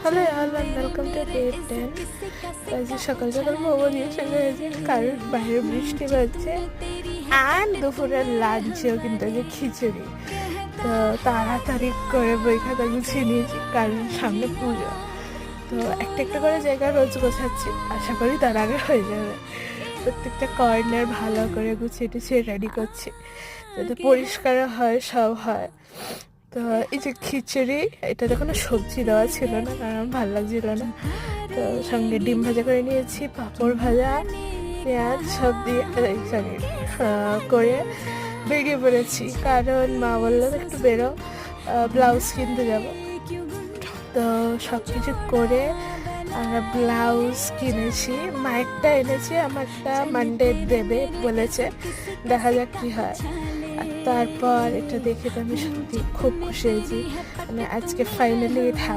Hello everyone, welcome to day 10। আজকে সকাল সকাল মোমো নিয়ে চলে গেছে কারণ বাইরে বৃষ্টি বাজছে। আর দুপুরের লাঞ্চেও কিন্তু যে খিচুড়ি, তো তাড়াতাড়ি করে বই খাতা গুছিয়ে নিয়েছি কারণ সামনে পুজো। তো একটা একটা করে জায়গা রোজ গোছাচ্ছি, আশা করি তার আগে হয়ে যাবে। প্রত্যেকটা কর্নার ভালো করে গুছিয়ে টুছিয়ে রেডি করছি যাতে পরিষ্কার হয়, সব হয়। তো এই যে খিচুড়ি, এটাতে কোনো সবজি দেওয়া ছিল না কারণ আমার ভালো লাগছিল না। তো সঙ্গে ডিম ভাজা করে নিয়েছি, পাঁপড় ভাজা, পেঁয়াজ সব দিয়ে সরি করে বেরিয়ে পড়েছি কারণ মা বললো একটু বেরো, ব্লাউজ কিনতে যাব। তো সব কিছু করে আমরা ব্লাউজ কিনেছি, মায়েরটা এনেছি, আমারটা মানডে দেবে বলেছে, দেখা যাক কী হয়। আর তারপর এটা দেখে তো আমি সত্যি খুব খুশি হয়েছি, মানে আজকে ফাইনালি